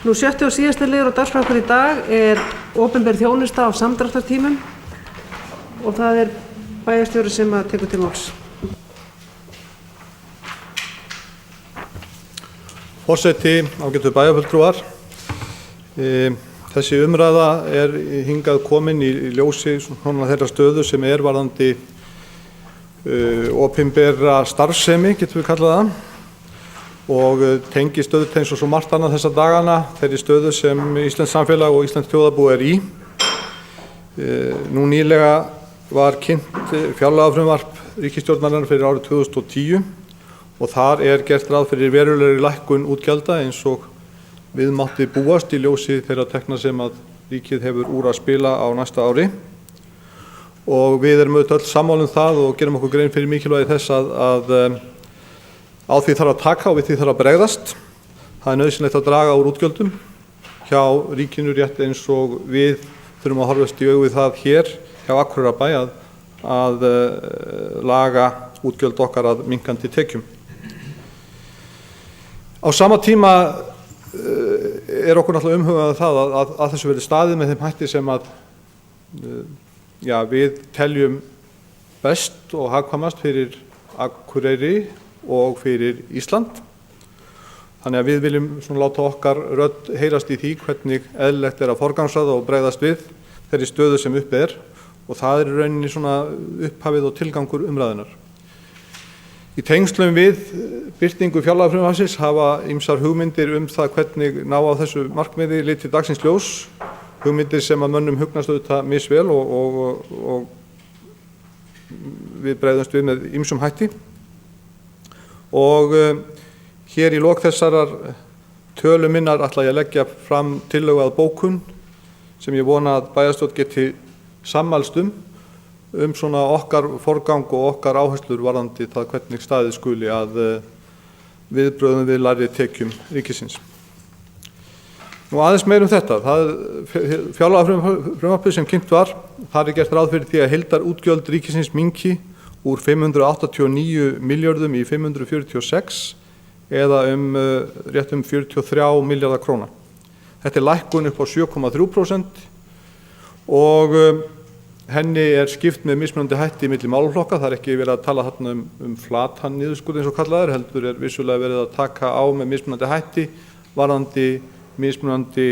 Sjötti og síðasti liður á dagskrá okkar í dag opinber þjónusta á samdráttartímum og það bæjarstjóri sem tekur til máls. Forseti, ágætu bæjarfulltrúar. Þessi umræða hingað komin í ljósi þeirra stöðu sem varðandi opinbera starfsemi, getum við kallað það, og tengi stöðu eins og svo margt annað þessa dagana þeirri stöðu sem íslenskt samfélag og íslenskt þjóðarbú í. Nú nýlega var kynnt fjárlagafrumvarp ríkisstjórnarinnar fyrir árið 2010 og þar gert ráð fyrir verulegri lækkun útgjalda eins og við mátti búast í ljósi þeirra tekna sem að ríkið hefur úr að spila á næsta ári. Og við erum auðvitað öll sammála það og gerum okkur grein fyrir mikilvægi þess að á því þarf að taka og við því þarf að bregðast. Það nauðsynlegt að draga úr útgjöldum hjá ríkinu rétt eins og við þurfum að horfast í augu við það hér hjá Akureyrarbæ að laga útgjöld okkar að minnkandi tekjum. Á sama tíma okkur náttúrulega umhugað það að þessu verði staðið með þeim hætti sem að við teljum best og hagkvæmast fyrir Akureyri og fyrir Ísland. Þannig að við viljum láta okkar rödd heyrast í því hvernig eðlilegt að forgangsraða og bregðast við þeirri stöðu sem uppi og það í rauninni upphafið og tilgangur umræðunnar. Í tengslum við birtingu fjárlagafrumvarpsins hafa ýmsar hugmyndir það hvernig ná á þessu markmiði litið dagsins ljós, hugmyndir sem að mönnum hugnast auðvitað misvel og við bregðumst við með ýmsum hætti. Og hér í lok þessarar tölu minnar ætla ég að leggja fram tillögu að bókun sem ég vona að bæjarstjórn geti sammælst svona okkar forgang og okkar áherslur varðandi það hvernig staðið skuli að viðbrögðum við lægri tekjum ríkisins. Nú aðeins meira þetta. Fjárlagafrumvarpið sem kynnt var, þar gert ráð fyrir því að heildarútgjöld ríkisins minnki úr 589 milljörðum í 546 eða rétt 43 milljarða króna. Þetta lækkun upp á 7,3% og henni skipt með mismunandi hætti milli málaflokka. Það ekki verið að tala þarna flatan niðurskurð eins og kallaður, heldur vissulega verið að taka á með mismunandi hætti varðandi mismunandi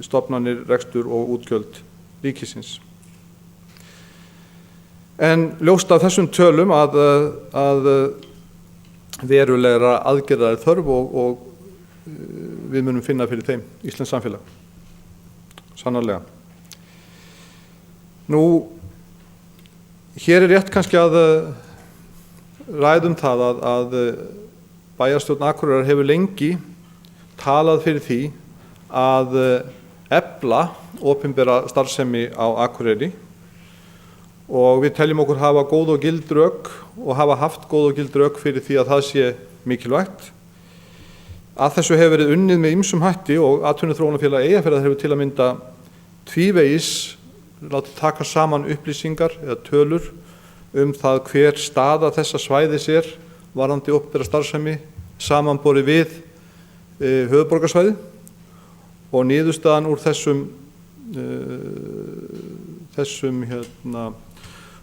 stofnanir, rekstur og útgjöld ríkisins. En ljóst af þessum tölum að verulegra aðgerða þörf og við munum finna fyrir þeim íslenskt samfélag. Sannarlega. Nú, hér rétt kannski að ræðum það að bæjarstjórn Akureyrar hefur lengi talað fyrir því að efla opinbera starfsemi á Akureyri og við teljum okkur hafa góð og gild rök og hafa haft góð og gild rök fyrir því að það sé mikilvægt. Að þessu hefur verið unnið með ýmsum hætti og Atvinnuþróunarfélag Eyjafjarðar hefur til að mynda tvívegis látið taka saman upplýsingar eða tölur það hver staða þessa svæðis varðandi opinbera starfsemi samanborið við höfuðborgarsvæði og niðurstaðan úr þessum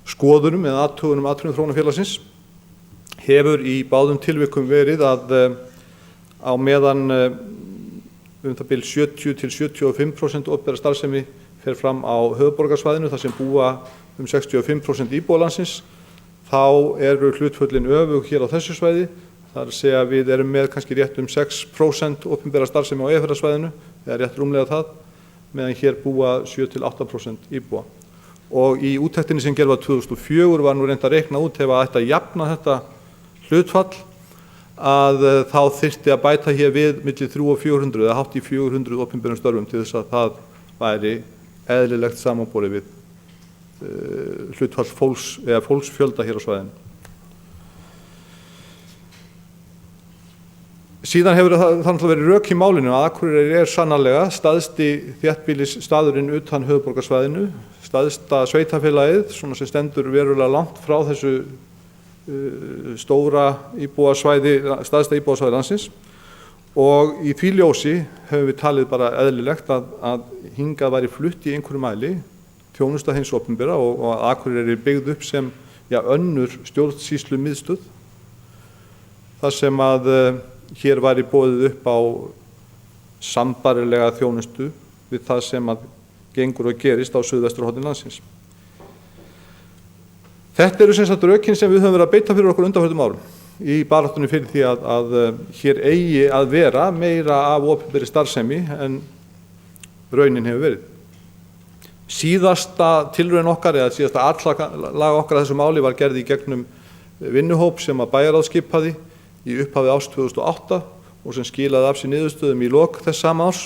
skoðunum eða athugunum Atvinnuþróunarfélagsins hefur í báðum tilvikum verið að á meðan það bil 70–75% opinbera starfsemi fer fram á höfuðborgarsvæðinu þar sem búa 65% íbúa landsins, þá hlutföllin öfug hér á þessu svæði. Það að segja að við erum með kannski rétt 6% opinbera starfsemi á Eyjafjarðarsvæðinu, eða rétt rúmlega það, meðan hér búa 7–8% íbúa. Og í úttektinni sem gerð var 2004 var nú reynt að reikna út ef að ætti að jafna þetta hlutfall að þá þyrfti að bæta hér við milli 300 og 400 eða hátt í 400 opinberum störfum til þess að það væri eðlilegt samanborið við hlutfall fólksfjölda hér á svæðinu. Síðan hefur það verið rök í málinu að Akureyri sannarlega stærsti þéttbýlisstaðurinn utan höfuðborgarsvæðinu, stærsta sveitarfélagið sem stendur verulega langt frá þessu stóra íbúasvæði, stærsta íbúasvæði landsins og í því ljósi höfum við talið bara eðlilegt að hingað væri flutt í einhverju mæli þjónusta hins opinbera og að Akureyri er byggð upp sem önnur stjórnsýslu miðstöð þar sem að hér væri boðið upp á sambærilega þjónustu við það sem að gengur og gerist á suðvesturhorni landsins. Þetta eru sem sagt rökin sem við höfum verið að beita fyrir okkur undanförnum árum í baráttunni fyrir því að hér eigi að vera meira af opinberri starfsemi en raunin hefur verið. Síðasta tilraun okkar eða síðasta atlag okkar að þessu máli var gerð í gegnum vinnuhóp sem að bæjarráð skipaði í upphafi árs 2008 og sem skilaði af sér niðurstöðum í lok þess sama árs.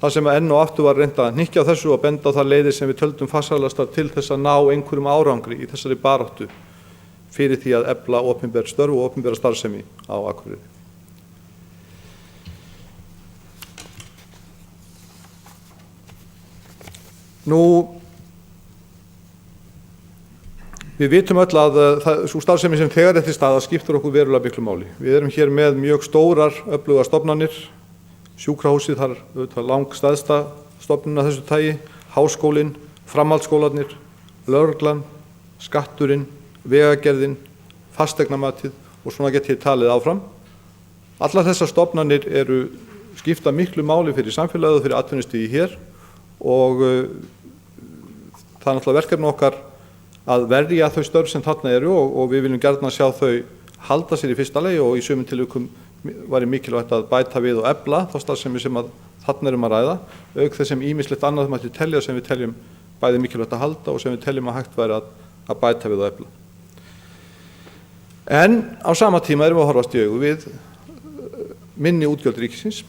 Það sem enn og aftur var reynt að hnykkja á þessu og benda á þær leiðir sem við töldum farsælastar til þess að ná einhverjum árangri í þessari baráttu fyrir því að efla opinber störf og opinbera starfsemi á Akureyri. Við vitum öll að sú starfsemi sem þegar er til staðar skiptir okkur verulega miklu máli. Við erum hér með mjög stórar, öflugar stofnanir. Sjúkrahúsið þar langstærsta stofnunin af þessu tagi, háskólinn, framhaldsskólarnir, lögreglan, skatturinn, vegagerðin, fasteignamatið og svona get ég talið áfram. Allar þessar stofnanir skipta miklu máli fyrir samfélagið og fyrir atvinnustigið hér og það er náttúrulega verkefni okkar að verja þau störf sem þarna eru og við viljum gjarnan sjá þau halda sér í fyrsta lagi og í sumum tilvikum væri mikilvægt að bæta við og efla þá starfsemi sem að þarna erum að ræða, auk þess sem ýmislegt annað mætti telja sem við teljum bæði mikilvægt að halda og sem við teljum að hægt væri að bæta við og efla. En á sama tíma erum við að horfast í augu við minni útgjöld ríkisins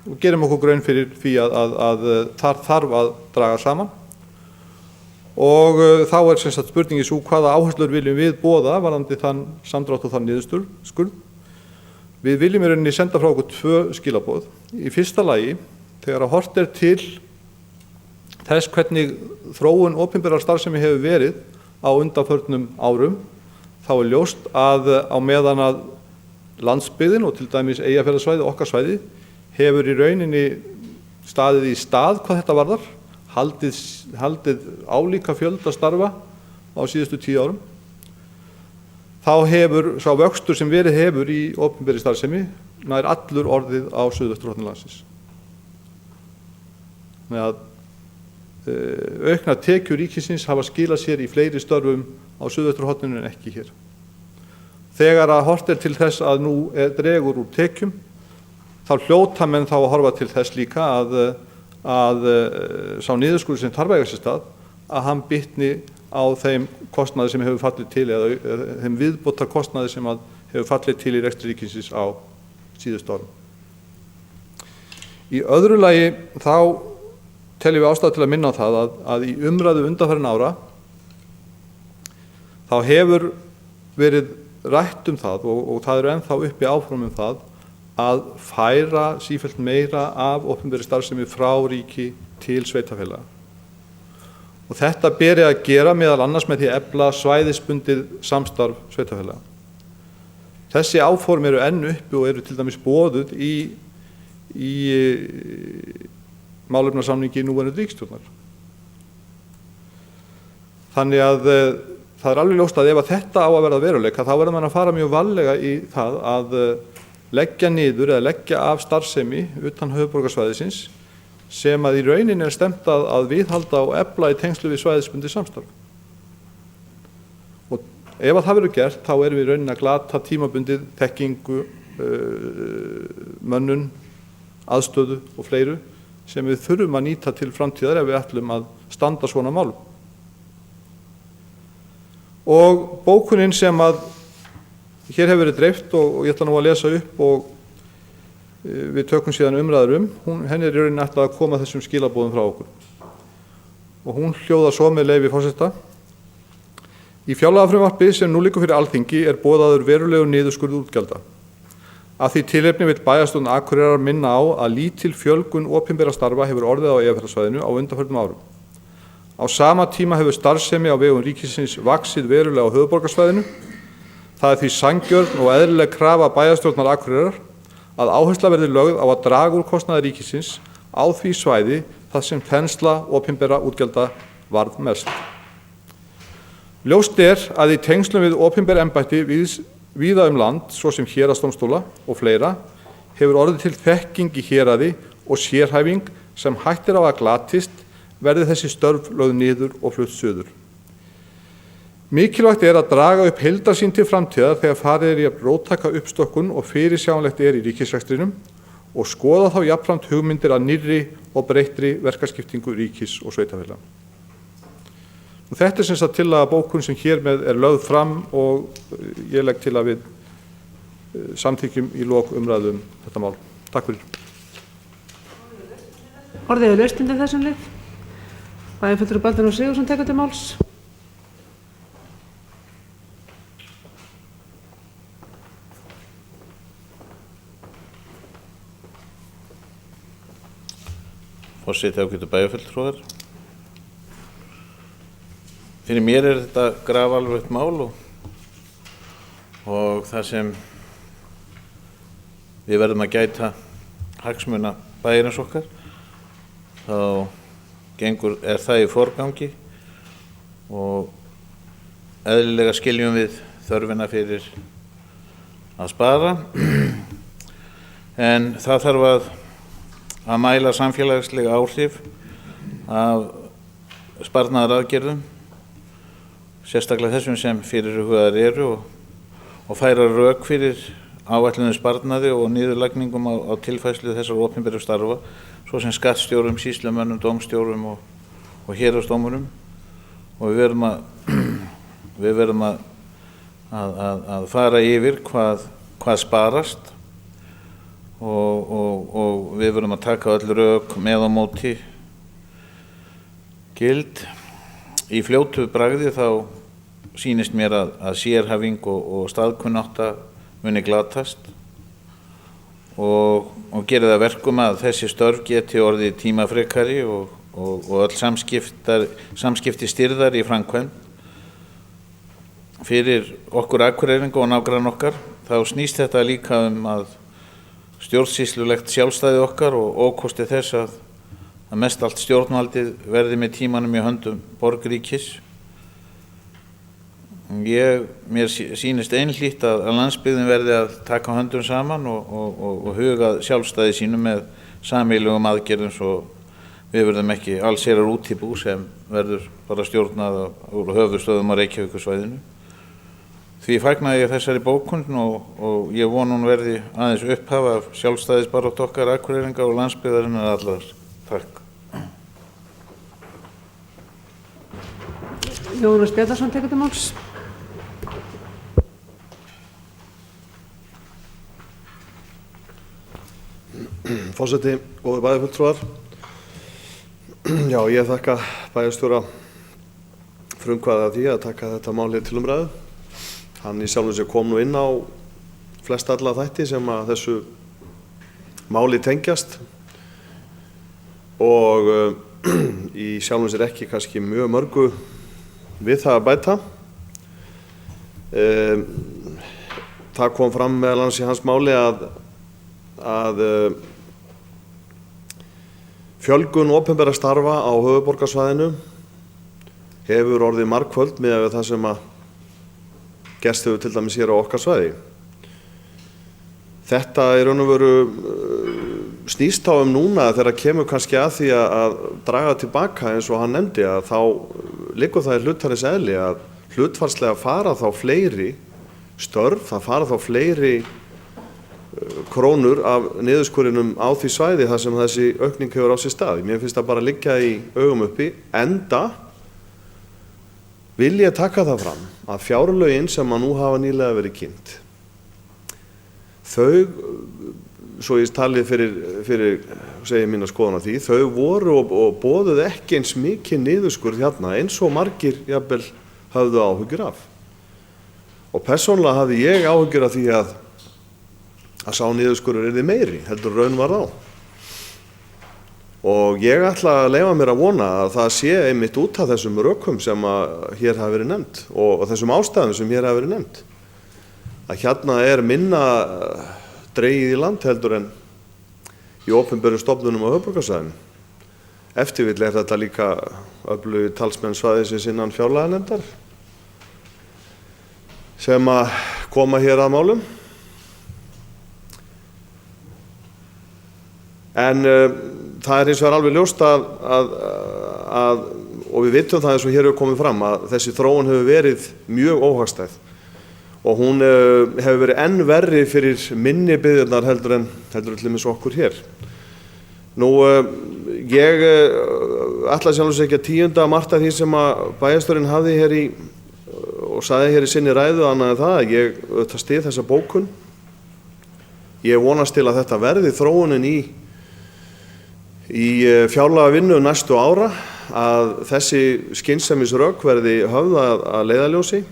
og gerum okkur graun fyrir því að þar þarf að draga saman og þá er sem sagt spurningi sú hvaða áherslur viljum við boða varðandi þann samdrátt og þann niðurskurð. Við viljum í rauninni senda frá okkur 2 skilaboð. Í fyrsta lagi, þegar að horft er til þess hvernig þróun opinberrar starfsemi hefur verið á undanförnum árum, þá er ljóst að á meðan að landsbyggðin og til dæmis Eyjafjarðarsvæði, okkar svæði, hefur í rauninni staðið í stað hvað þetta varðar, haldið álíka fjölda starfa á síðustu 10 árum. Þá hefur sá vöxtur sem verið hefur í opinberri starfsemi nær allur orðið á suðvesturhorni landsins. Þannig að auknar tekjur ríkisins hafa skilað sér í fleiri störfum á suðvesturhorninu en ekki hér. Þegar að horft er til þess að nú dregur úr tekjum, þá hljóta menn þá að horfa til þess líka að sá niðurskurður sem þarf að eiga sér stað, að hann bitni á þeim kostnaði sem hefur fallið til eða þeim viðbótar kostnaði sem hefur fallið til í rekstri ríkisins á síðustu árum. Í öðru lagi þá teljum við ástæðu til að minna á það að í umræðu undanfarin ára þá hefur verið rætt það og það eru ennþá uppi áform það að færa sífellt meira af opinberri starfsemi frá ríki til sveitarfélaga. Og þetta beri að gera meðal annars með því að efla svæðisbundið samstarf sveitarfélaga. Þessi áform eru enn uppi og eru til dæmis boðuð í málefnasamningi núverandi ríkisstjórnar. Þannig að það er alveg ljóst að ef þetta á að verða veruleika þá verður mann að fara mjög varlega í það að leggja niður eða leggja af starfsemi utan höfuðborgarsvæðisins sem að í rauninni er stemt að viðhalda og efla í tengslu við svæðisbundið samstarf. Og ef að það verður gert, þá erum við í rauninni að glata tímabundið þekkingu, mönnun, aðstöðu og fleiru sem við þurfum að nýta til framtíðar ef við ætlum að standa svona málum. Og bókunin sem að hér hefur verið dreift og ég ætla nú að lesa upp og við tökum síðan umræður henni er í rauninni ætlað að koma þessum skilaboðum frá okkur. Og hún hljóðar svo með leyfi forseta. Í fjárlagafrumvarpi sem nú liggur fyrir Alþingi er boðaður verulegur niðurskurður útgjalda. Af því tilefni vill bæjarstjórn Akureyrar minna á að lítil fjölgun opinberra starfa hefur orðið á Eyjafjarðarsvæðinu á undanförnum árum. Á sama tíma hefur starfsemi á vegum ríkisins vaxið verulega á höfuðborgarsvæðinu. Það er því sanngjörn og eðlileg krafa bæjarstjórnar Akureyrar að áhersla verði lögð á að draga úr kostnaði ríkisins á því svæði þar sem þensla opinberra útgjalda varð mest. Ljóst að í tengslum við opinber embætti víða land, svo sem héraðsdómstóla og fleira, hefur orðið til þekking í héraði og sérhæfing sem hættir á að glatist verði þessi störf lögð niður og flutt suður. Mikilvægt að draga upp heildarsýn til framtíðar þegar farið í að róttæka uppstokkun og fyrirsjáanlegt í ríkisrekstrinum og skoða þá jafnframt hugmyndir að nýrri og breyttri verkaskiptingu ríkis og sveitarfélaga. Þetta sem sagt tillaga bókun sem hér með lögð fram og ég legg til að við samþykkjum í lok umræðu þetta mál. Takk fyrir. Orðið laust undir þessum lið. Bæjarfulltrúi Baldvin Sigurðsson tekur til máls. Forseti, ágætu bæjarfulltrúar. Fyrir mér þetta grafalvarlegt mál og það sem við verðum að gæta hagsmuna bæjarins okkar, þá það í forgangi og eðlilega skiljum við þörfina fyrir að spara, en það þarf að mæla samfélagslega áhrif af sparnaðaraðgerðum, sérstaklega þessum sem fyrirhugaðar eru og færa rök fyrir áætluðum sparnaði og niðurlagningum á tilfærslu þessar opinberu starfa, svo sem skattstjórum, sýslumönnum, dómstjórum og héraðsdómurum, og við verðum að fara yfir hvað sparast og við verðum að taka öll rök með á móti gild. Í fljótu bragði þá sýnist mér að sérhæfing og staðkunnátta muni glatast og geri það verkum að þessi störf geti orðið tímafrekari og öll samskipti styrðar í framkvæmd. Fyrir okkur Akureyringa og nágranna okkar þá snýst þetta líka að stjórnsýslulegt sjálfstæði okkar og ókosti þess að mest allt stjórnvaldið verði með tímanum í höndum borgríkis. Mér sýnist einhlítt að landsbyggðin verði að taka höndum saman og huga sjálfstæði sínu með sameiginlegum aðgerðum, svo við verðum ekki allsherjar útibú sem verður bara stjórnað úr höfuðstöðum á Reykjavíkursvæðinu. Því fagnaði ég þessari bókun og ég vona hún verði aðeins upphaf af sjálfstæðisbaráttu okkar Akureyringa og landsbyggðarinnar allar. Takk. Jónas Bjarnason tekur til máls. Forseti, góðir bæjarfulltrúar. Já, ég þakka bæjarstjóra frumkvæðið af því að taka þetta málið til umræðu. Hann í sjálfu sér kom nú inn á flest alla þætti sem að þessu máli tengjast og í sjálfu sér ekki kannski mjög mörgu við það að bæta. Það kom fram meðal annars í hans máli að fjölgun opinberra starfa á höfuðborgarsvæðinu hefur orðið margföld miðað við það sem að gerst hefur til dæmis hér á okkar svæði. Þetta í raun og veru snýst á núna þegar kemur kannski að því að draga tilbaka, eins og hann nefndi, að þá liggur það í hlutarins eðli að hlutfallslega fara þá fleiri störf, það fara þá fleiri krónur af niðurskurðinum á því svæði þar sem þessi aukning hefur á sér stað. Mér finnst það bara liggja í augum uppi, enda vil ég taka það fram að fjárlögin sem að nú hafa nýlega verið kynnt, þau, svo ég talið fyrir segi mína skoðun á því, þau voru og boðuðu ekki eins mikið niðurskurð hérna eins og margir jafnvel höfðu áhyggjur af. Og persónulega hafði ég áhyggjur af því að sá niðurskurður yrði meiri heldur raun var á. Og ég ætla að leyfa mér að vona að það sé einmitt út af þessum rökum sem að hér hafa verið nefnt og þessum ástæðum sem hér hafa verið nefnt. Að hérna minna dregið í land heldur en í opinberum stofnunum á höfuðborgarsvæðinu. Eftirvill þetta líka öflugir talsmenn svæðisins innan fjárlaganefndar sem að koma hér að málum. En það hins vegar alveg ljóst og við vitum það eins og hér hefur komið fram að þessi þróun hefur verið mjög óhagstæð og hún hefur verið enn verri fyrir minni byggðirnar heldur en til dæmis okkur hér. Nú, ég ætla sjálfsög ekki að tíunda margt af því sem að bæjarstjórinn hafði hér og sagði hér í sinni ræðu annað en það að ég auðvitað styð þessa bókun. Ég vonast til að þetta verði þróunin í fjárlagavinnu næstu ára, að þessi skynsemisrök verði höfð að leiðarljósi.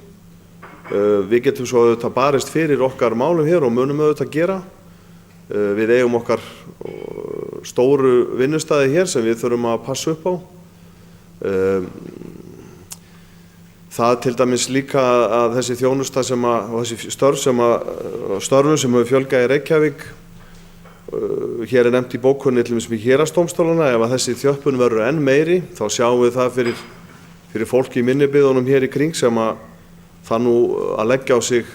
Við getum svo auðvitað barist fyrir okkar málum hér og munum auðvitað gera. Við eigum okkar stóru vinnustæði hér sem við þurfum að passa upp á. Það til dæmis líka að þessi þjónusta og þessi störfum sem hefur fjölgað í Reykjavík, hér nefnt í bókunni til dæmis með héraðsdómstólana, ef að þessi þjöppun verður enn meiri, þá sjáum við það fyrir fólki í minni byggðunum hér í kring sem að það nú að leggja á sig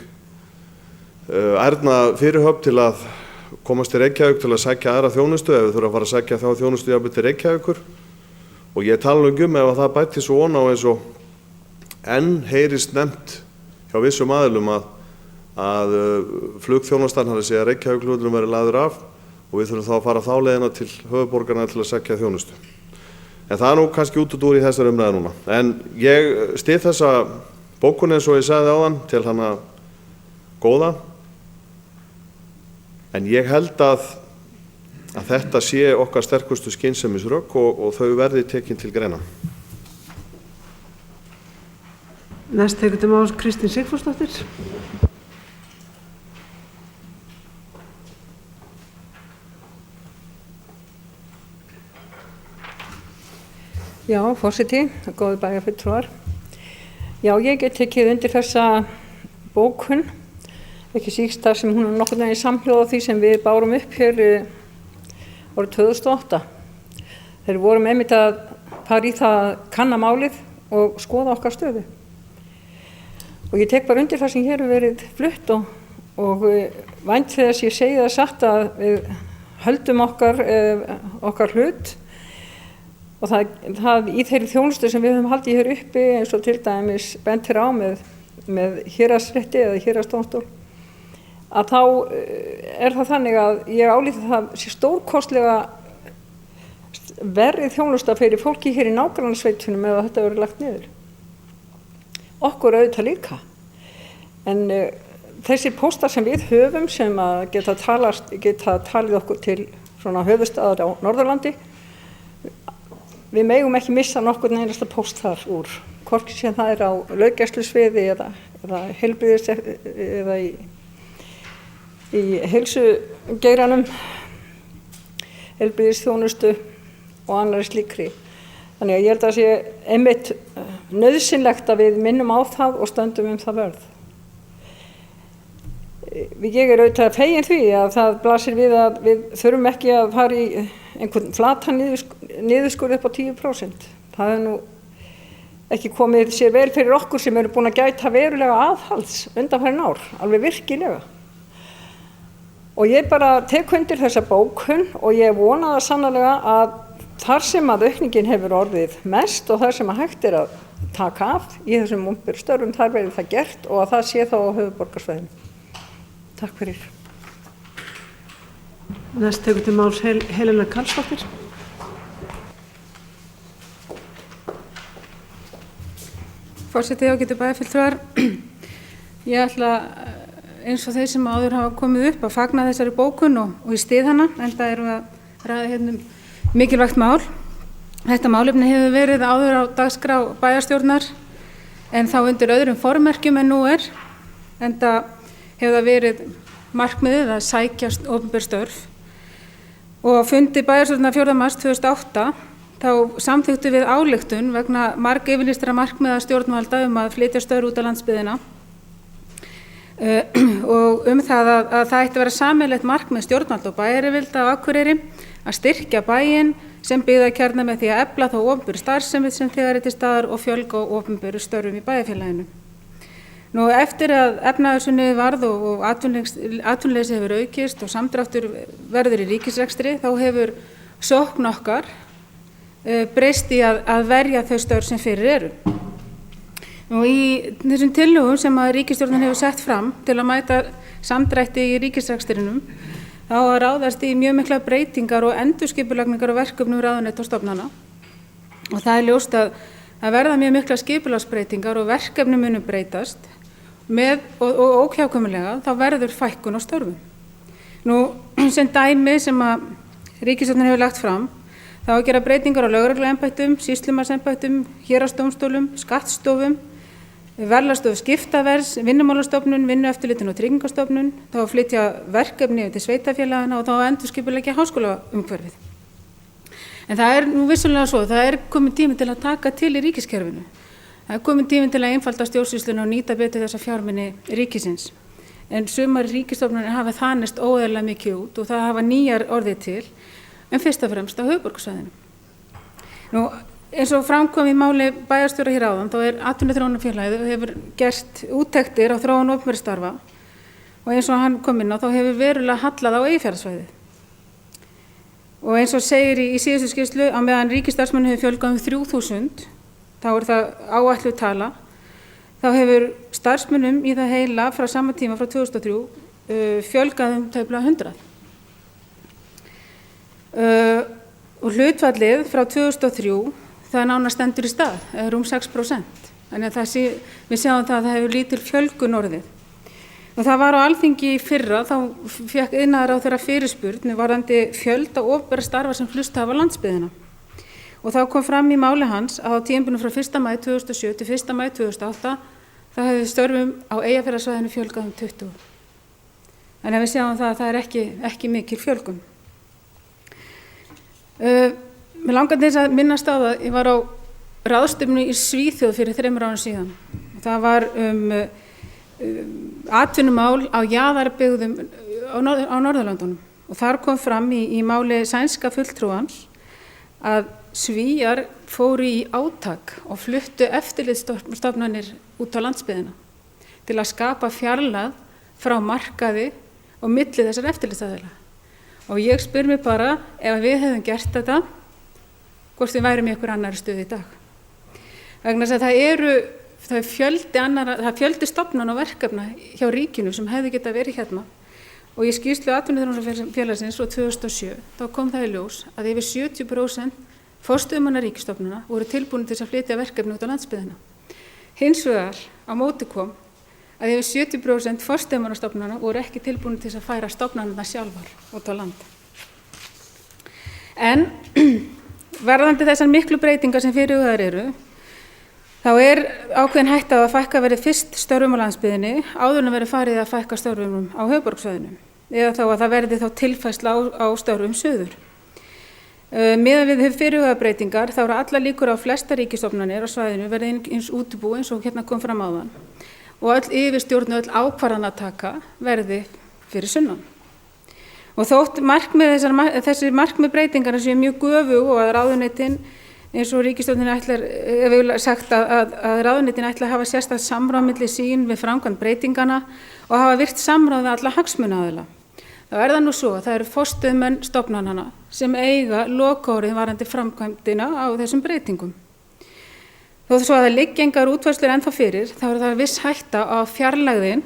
ærna fyrirhöfn til að komast til Reykjavík til að sækja aðra þjónustu ef við þurfum að fara að sækja þá þjónustu jafnvel til Reykjavíkur. Og ég tala ef að það bæti svo von á eins og enn heyrist nefnt hjá vissum aðilum að flugþjónustan hafi segið að Reykjavíkurflugvöllurinn verði lagður af og við þurfum þá að fara þá leiðina til höfuðborgarna til að sækja þjónustu. En það nú kannski út og dúr í þessari umræðu núna. En ég styð þessa bókun eins og ég sagði áðan til hana góða. En ég held að þetta sé okkar sterkustu skynsemisrök og þau verði tekin til greina. Næst tekur til máls Kristín Sigfúsdóttir. Já, forseti, góði bæjarfulltrúar. Já, ég get tekið undir þessa bókun, ekki síst þar sem hún er nokkurn veginn samhljóða því sem við bárum upp hér árið 2008. Þeir vorum einmitt að fara í það að kanna málið og skoða okkar stöðu. Og ég tek bara undir það sem hér hefur verið flutt og vænt þess ég segi það satt að við höldum okkar hlut. Og það í þeirri þjónustu sem við höfum haldið hér uppi eins og til dæmis bent hér á með héraðsrétti eða héraðsdómstól, að þá það þannig að ég álíti það sé stórkostlega verri þjónusta fyrir fólki hér í nágrannasveitunum ef þetta verður lagt niður. Okkur auðvitað líka. En þessir póstar sem við höfum sem að geta talið okkur til svona höfuðstaðar á Norðurlandi, við megum ekki missa nokkurn einasta póst þar úr, hvorki sem það á löggæslusviði eða heilbrigðis eða í heilsugeiranum, heilbrigðisþjónustu og annarri slíkri. Þannig að ég held að sé einmitt nauðsynlegt að við minnum á það og stöndum það vörð. Ég auðvitað fegin því að það blasir við að við þurfum ekki að fara í einhvern flatan niðurskurð upp á 10%. Það nú ekki komið sér vel fyrir okkur sem eru búin að gæta verulega aðhalds undanfarin ár, alveg virkilega. Og ég bara tek undir þessa bókun og ég vona það sannarlega að þar sem að aukningin hefur orðið mest og þar sem að hægt að taka af í þessum opinberu störfum, þar verði það gert og að það sé þá á höfuðborgarsvæðinu. Takk fyrir. Næst tekur til máls Helena Karlsdóttir. Forseti ágætu bæjarfulltrúar. Ég ætla eins og þeir sem áður hafa komið upp að fagna þessari bókun og í styð hana, enda erum við að ræða hérna mikilvægt mál. Þetta málefni hefur verið áður á dagskrá bæjarstjórnar en þá undir öðrum formerkjum en nú er, enda hefur það verið markmiðið að sækja opinber störf og á fundi bæjarstjórnar 4. mars 2008 þá samþykktu við ályktun vegna margyfirlýstra markmiða stjórnvalda að flytja störf út á landsbyggðina og það að það ætti að vera sameiginlegt markmið stjórnvalda og bæjaryfirvalda á Akureyri að styrkja bæinn sem byggðakjarna með því að efla þá opinberu starfsemi sem þegar til staðar og fjölga opinberu störfum í bæjarfélaginu. Nú eftir að efnahagshrunið varð og atvinnuleysi hefur aukist og samdráttur verður í ríkisrekstri, þá hefur sókn okkar breyst í að verja þau störf sem fyrir eru. Nú í þessum tillögum sem að ríkisstjórnin hefur sett fram til að mæta samdrætti í ríkisrekstrinum, þá að ráðast í mjög mikla breytingar og endurskipulagningar og verkefnum ráðuneyta og stofnana. Og það er ljóst að verða mjög mikla skipulagsbreytingar og verkefni munu breytast og óhjákvæmilega þá verður fækkun á störfum. Nú sem dæmi sem að ríkisstjórnin hefur lagt fram, þá að gera breytingar á lögregluembættum, sýslumannsembættum, héraðsdómstólum, skattstofum, verðlagsstofu skiptaverðs, Vinnumálastofnun, Vinnueftirlitinu og Tryggingastofnun, þá að flytja verkefni til sveitarfélagana og þá að endurskipuleggja háskólaumhverfið. En það er nú vissulega svo, það er komin tími til að taka til í ríkiskerfinu. Það er komin tími til að einfalda stjórnsýsluna og nýta betur þessa fjármuni ríkisins. En sumar ríkisstofnanir hafa þanist óeðlilega mikið út og það hafa nýjar orðið til, en fyrst og fremst á höfuðborgarsvæðinu. Nú, eins og framkom í máli bæjarstjóra hér áðan, þá er Atvinnuþróunarfélagið og hefur gert úttektir á þróun opinberra starfa og eins og hann kom inn á, þá hefur verulega hallað á Eyjafjarðarsvæðið. Og eins og segir í síðustu skýrslu, á meðan ríkisstarfsmönnum hefur fjölgað 3.000, þá er það áætluð tala, þá hefur starfsmönnum í það heila frá sama tíma, frá 2003, fjölgað tæplega 100. Og hlutfallið frá 2003, það nánast stendur í stað, eða 6%. Þannig að við sjáum það að það hefur lítil fjölgun orðið. Og það var á Alþingi í fyrra, þá fékk iðnaðarráðherra fyrirspurn varðandi fjölda opinberra starfa sem flust hafa landsbyggðina. Og þá kom fram í máli hans að á tímabilinu frá 1. maí 2007 til 1. maí 2008, þá hefði störfum á Eyjafjarðarsvæðinu fjölgað 20. Þannig að við sjáum það að það er ekki mikil fjölgun. Mér langar til þess að minnast á það, ég var á ráðstefnu í Svíþjóð fyrir 3 árum síðan. Það var atvinnumál á jaðarbyggðum á Norðurlöndunum og þar kom fram í máli sænska fulltrúans að Svíar fóru í átak og fluttu eftirlitsstofnanir út á landsbyggðina til að skapa fjarlægð frá markaði og milli þessar eftirlitsaðila. Og ég spyr mig bara, ef við hefðum gert þetta, hvort við værum í einhver annarri stöðu í dag. Vegna þess að það er fjöldi stofnana og verkefna hjá ríkinu sem hefði getað verið hérna. Og í skýrslu Atvinnuþróunarfélagsins frá 2007, þá kom það í ljós að yfir 70% forstöðumanna ríkisstofnana voru tilbúin til að flytja verkefni út á landsbyggðina. Hins vegar á móti kom að yfir 70% forstöðumannastofnana voru ekki tilbúin til að færa stofnanirnar sjálfar út á land. En varðandi þessar miklu breytingar sem fyrirhugaðar eru, þá er ákveðin hætta að fækka verið fyrst störfum á landsbyggðinni áður en verið farið að fækka störfum á höfuðborgarsvæðinu eða þá að það verði þá tilfærsla á störfum suður. Miðað við fyrirhugaðar breytingar þá eru allar líkur á flesta ríkisstofnanir á svæðinu verði eins útibú eins og hérna kom fram áðan og öll yfirstjórn og öll ákvarðanataka verði fyrir sunnan. Og þótt þessi markmið breytingar séu mjög göfug og að ráðuneytin eins og ríkisstjórnin hefur sagt að ráðuneytin ætla að hafa sérstakt samráð milli sín við framkvæmd breytingana og hafa virkt samráð við alla hagsmunaaðila. Það er það nú svo að það eru forstöðumenn stofnananna sem eiga lokaorðið varðandi framkvæmdina á þessum breytingum. Þó svo að það liggi engar útfærslur ennþá fyrir, þá er það viss hætta á fjarlægðin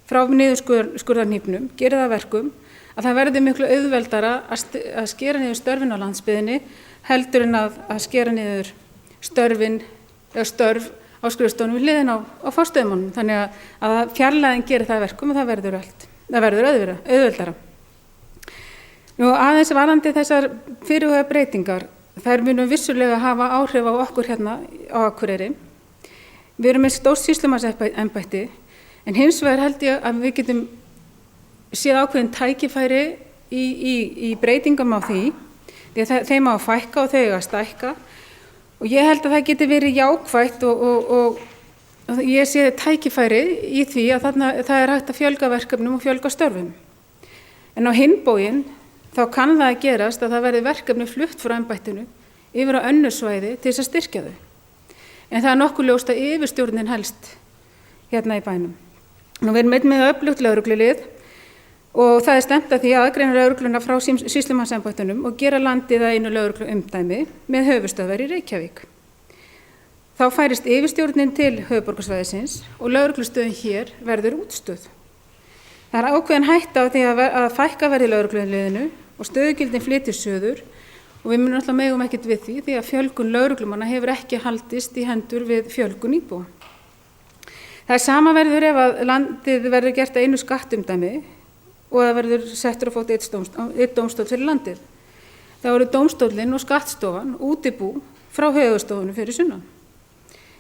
frá niðurskurðarhnífnum, gerir það verkum að það verði miklu auðveldara að skera niður störfin á landsbyggðinni heldur en að skera niður störf á skrifstofunum við hliðina á forstöðumönnum. Þannig að fjarlægðin gerir það verkum og það verður auðveldara. Nú aðeins varðandi þessar fyrirhugaðar breytingar, þær munum vissulega hafa áhrif á okkur hérna á Akureyri. Við erum með stórt sýslumannsembætti, en hins vegar held ég að við getum séð ákveðin tækifæri í breytingum á því að þeim á að fækka og þau að stækka. Og ég held að það geti verið jákvætt og ég sé tækifæri í því að það er hægt að fjölga verkefnum og fjölga störfum. En á hinn bóginn þá kann það að gerast að það verði verkefni flutt frá embættinu yfir á önnur svæði til þess að styrkja þau. En það er nokkuð ljóst að yfirstjórnin helst hérna í bænum. Nú við erum einn með öflugt lögreglulið og það er stefnt að því að aðgreina lögregluna frá sýslumannsembættunum og gera landið að einu lögregluumdæmi með höfuðstöðvar í Reykjavík. Þá færist yfirstjórnin til höfuðborgarsvæðisins og lögreglustöðin hér verður útstöð. Það er ákveðin hætta á því að fækka verði lögregluliðinu og stöðugildin flytjist suður og við munum alltaf megum ekkert við því að fjölgun lögreglumanna hefur ekki haldist í hendur við fjölgun íbúa. Það sama verður ef að landið verður gert að einu skattumdæmi og það verður settur að fóta einn dómstóll fyrir landið. Það eru dómstóllinn og skattstofan útibú frá höfuðstofunum fyrir sunnan.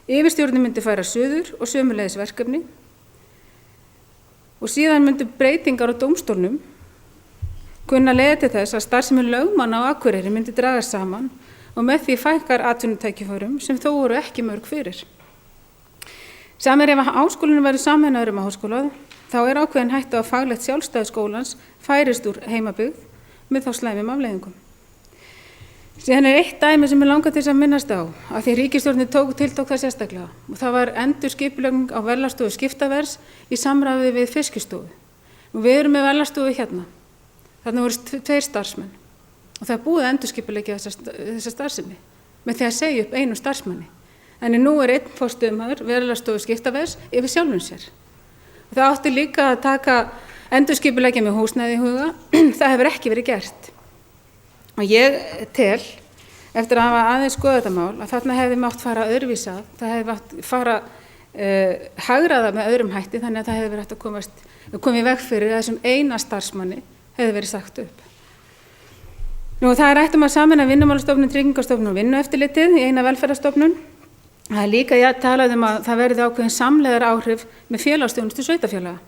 Yfirstjórnin myndi færa suður og sömuleiðis verkefni og síðan myndi breytingar á dómstólnum kunna leiða til þess að starfsemi lögmanna á Akureyri myndi draga saman og með því fækkar atvinnutækifærum sem þó voru ekki mörg fyrir. Samir ef að háskólinn verður sameinaður háskóla, þá er ákveðin hætta að faglegt sjálfstæði skólans færist úr heimabyggð með þá slæmum afleiðingum. Síðan er eitt dæmi sem langar til þess að minnast á, að því ríkisstjórnin tiltók það sérstaklega og það var endurskipulagning á verðlagsstofu skiptaverðs í samráði við Fiskistofu. Og við erum með verðlagsstofu hérna. Þarna voru 2 starfsmenn og það er búið að endurskipuleggja þessa starfsemi með því að segja upp einu starfsmanni. En nú er einn forstöðumaður verðlagsstofu skiptaverðs yfir sjálfum sér. Og það átti líka að taka endurskipuleggja með húsnæði í huga, það hefur ekki verið gert. Og ég tel, eftir að hafa aðeins skoðað þetta mál, að þarna hefði mátt fara öðruvísi að, það hefði mátt fara hagraða með öðrum hætti, þannig að það hefði verið hægt að koma í veg fyrir að þessum eina starfsmanni hefði verið sagt upp. Nú það er rætt að sameina Vinnumálastofnun, Tryggingastofnun og Vinnueftirlitið í eina velferðarstofnun. Það er líka talað að það verði ákveðin samlegðar áhrif með félagsþjónustu sveitarfélaga.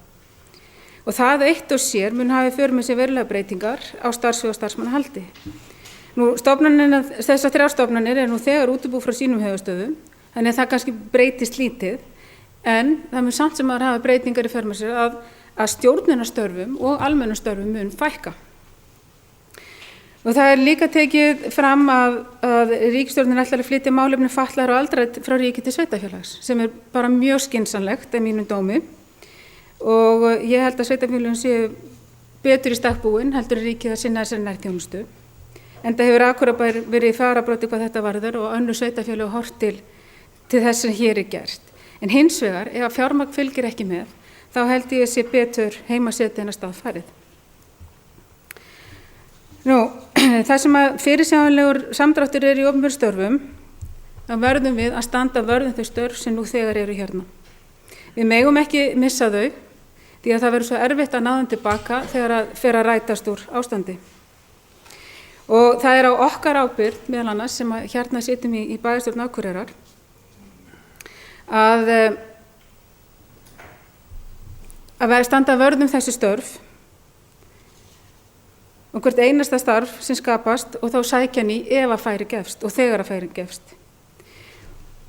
Og það eitt og sér mun hafi för með sér verulega breytingar á starfsvið og starfsmannahaldi. Nú þessar 3 stofnanir nú þegar útibú frá sínum höfuðstöðum, þannig að það kannski breytist lítið, en það mun samt sem að hafa breytingar í för með sér að stjórnunarstörfum og almennum störfum mun fækka. Og það er líka tekið fram að ríkisstjórnin ætlar að flytja málefni fatlaðra og aldraðra frá ríki til sveitarfélags, sem er bara mjög skynsamlegt að mínum dómi. Og ég held að sveitarfélögin séu betur í stakk búin heldur ríkið að sinna þessari nærþjónustu. Enda hefur Akureyrarbær verið í fararbroddi hvað þetta varðar og önnur sveitarfélög horft til þess sem hér er gert. En hins vegar, ef fjármagn fylgir ekki með, þá held ég að sé betur heimaseti en að stað farið. Nú, það sem að fyrirsjáanlegur samdráttur í opinberum störfum, þá verðum við að standa vörð þau störf sem nú þegar eru hérna. Við megum ekki missa þau, því að það verður svo erfitt að ná þeim tilbaka þegar það fer að rætast úr ástandi. Og það er á okkar ábyrgð, meðal annars, sem að hérna sitjum í bæjarstjórn Akureyrar, að standa vörð þessi störf og hvert einasta starf sem skapast og þá sækja ný ef að færi gefst og þegar að færi gefst.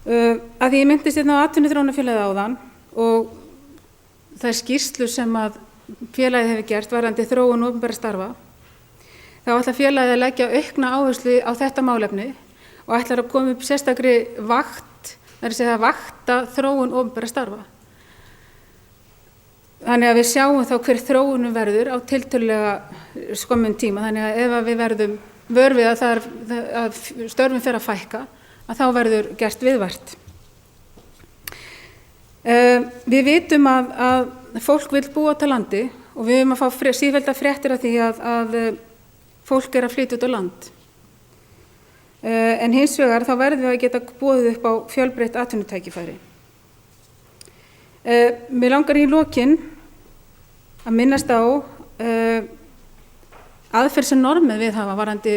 Að því ég myndist hérna á atvinnuþróunarfélagið áðan og það er skýrslu sem að félagið hefur gert varðandi þróun opinberra starfa, þá ætlar félagið að leggja aukna áherslu á þetta málefni og ætlar að koma upp sérstakri vakt, það er að segja vakta þróun opinberra starfa. Þannig að við sjáum þá hver þróunum verður á tiltölulega skömmum tíma. Þannig að ef við verðum vör við að störfum fer að fækka, að þá verður gert viðvart. Við vitum að fólk vil búa á landi og við höfum að fá sífelldar fréttir af því að fólk er að flytja út á land. En hins vegar þá verðum við að geta boðið upp á fjölbreytt atvinnutækifæri. Mér langar í lokin að minnast á aðferð sem Norðmenn viðhafa varðandi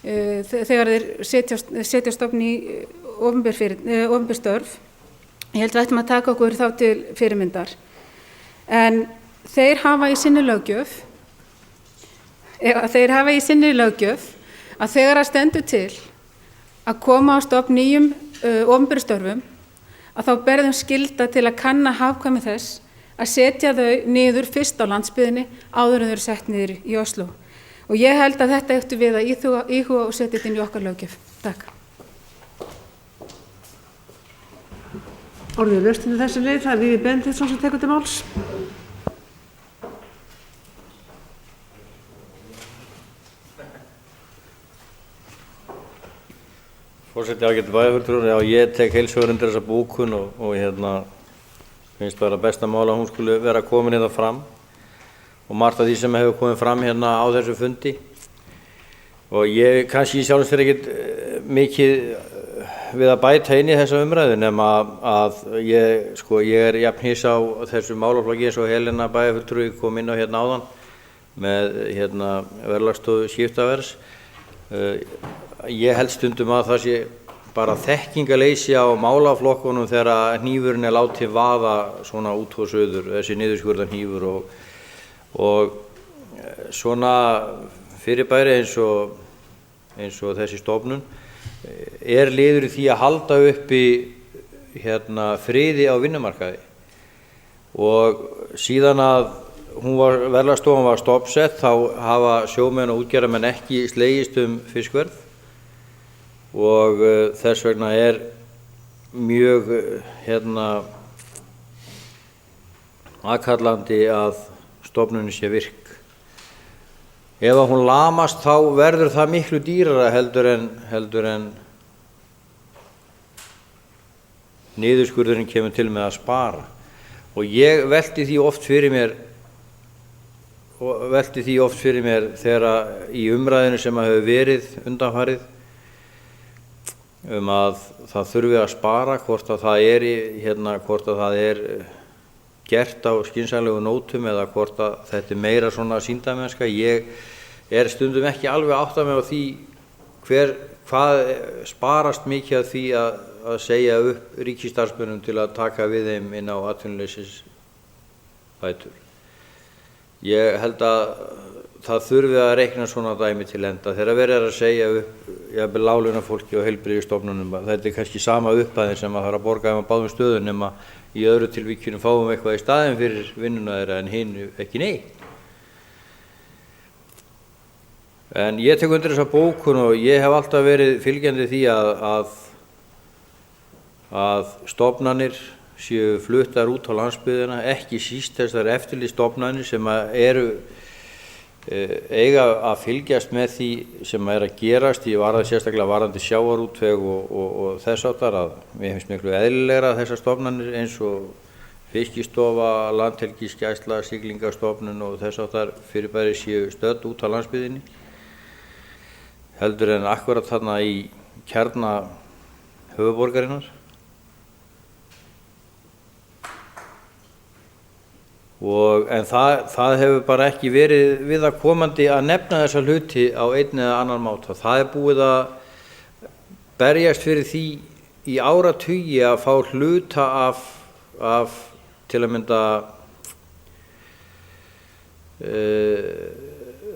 þegar þeir setja stofn í opinber störf. Ég held við ættum að taka okkur þá til fyrirmyndar. En þeir hafa í sinni löggjöf að þegar að stendur til að koma á stofn nýjum opinberum störfum, að þá ber þeim skylda til að kanna hagkvæmni þess að setja þau niður fyrst á landsbyggðinni áður en þau eru sett niður í Oslo. Og ég held að þetta eftir við að íhuga og setja þetta inn í okkar löggjöf. Takk. Orðið lausn í þessu leið, það er Víðir Benediktsson sem tekur til máls. Forseti, ágætu bæjarfulltrúar, já, ég tek heils hugar undir þessa bókun og finnst bara besta mál að hún skuli vera komin hérna fram og margt af því sem hefur komið fram hérna á þessu fundi. Og ég kannski sjálfins fyrir ekkert mikið við að bæta inn í þessa umræðu nema að ég er jafn hissa á þessu málaflokki eins og Helena bæjarfulltrúi kom inn á hérna áðan með verðlagsstofu skiptaverðs. Ég held stundum að það sé bara þekkingarleysi á málaflokkunum þegar hnífurinn er látið vaða svona út og suður, þessi niðurskurðan hnífur og svona fyrirbæri eins og þessi stofnun er liður í því að halda uppi friði á vinnumarkaði. Og síðan að verðlagsstofan var stofnsett þá hafa sjómenn og útgerðarmenn ekki slegist fiskverð og þess vegna er mjög aðkallandi að stofnunin sé virk. Ef að hún lamast þá verður það miklu dýrara heldur en niðurskurðurinn kemur til með að spara. Og ég velti því oft fyrir mér þegar í umræðinu sem að hefur verið undanfarið að það þurfi að spara, hvort að það er gert á skynsamlegu nótum eða hvort að þetta er meira svona sýndamennska. Ég er stundum ekki alveg að átta mig á því hvað sparast mikið af því að segja upp ríkisstarfsmönnum til að taka við þeim inn á atvinnuleysisbætur. Ég held að það þurfi að reikna svona dæmi til enda þegar verið er að segja upp jafnvel láglaunafólki og heilbrigðisstofnunum. Þetta er kannski sama upphæðin sem að það er að borga á báðum stöðum nema í öðru tilvíkjunum fáum eitthvað í staðinn fyrir vinnuna þeirra en hinu ekki neitt. En ég tek undir þessa bókun og ég hef alltaf verið fylgjandi því að stofnanir séu fluttar út á landsbyggðina, ekki síst þessar eftirlitsstofnanir sem eiga að fylgjast með því sem er að gerast sérstaklega varðandi sjávarútveg og þess áttar að mér finnst miklu eðlilegra að þessar stofnanir eins og Fiskistofa, Landhelgisgæsla, Siglingastofnun og þess áttar fyrirbæri séu stödd út á landsbyggðinni heldur en akkurat þarna í kjarna höfuðborgarinnar. En það hefur bara ekki verið við að komandi að nefna þessa hluti á einn eða annan máta. Það er búið að berjast fyrir því í áratugi að fá hluta af til að mynda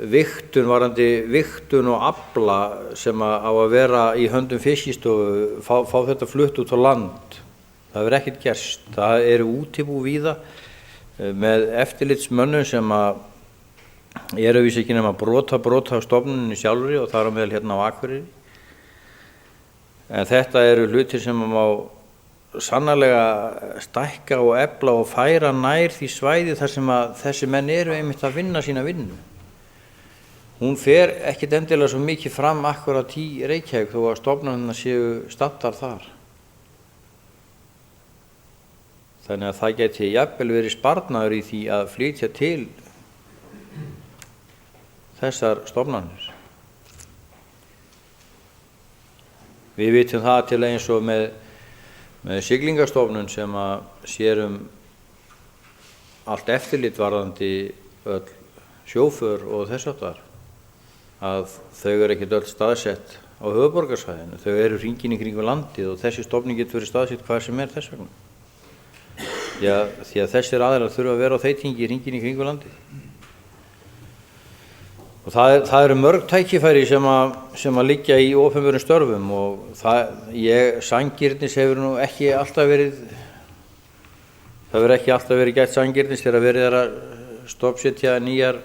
vigtun og afla sem á að vera í höndum Fiskistofu, fá þetta flutt út á land. Það hefur ekkert gerst. Það eru útibú víða með eftirlitsmönnum sem eru víst ekki nema brota á stofnuninni sjálfri og þar á meðal hérna á Akureyri. En þetta eru hlutir sem má sannarlega stækka og efla og færa nær því svæði þar sem þessi menn eru einmitt að vinna sína vinnu. Hún fer ekkert endilega svo mikið fram akkurat í Reykjavík þó að stofnanirnar séu staddar þar. Þannig að það geti jafnvel verið sparnaður í því að flytja til þessar stofnanir. Við vitum það til eins og með Siglingastofnun sem að sér allt eftirlit varðandi öll sjóför og þess áttar að þau eru ekkert öll staðsett á höfuðborgarsvæðinu. Þau eru hringinn í kringum landið og þessi stofnun getur verið staðsett hvað sem er þess vegna. Því að þessir aðilar þurfa að vera á þeytingi hringinn í kringum landið. Og það eru mörg tækifæri sem að liggja í opinberum störfum og sanngirnis hefur nú ekki alltaf verið, það verður ekki alltaf verið gætt sanngirnis þegar verið að stofnsetja nýjar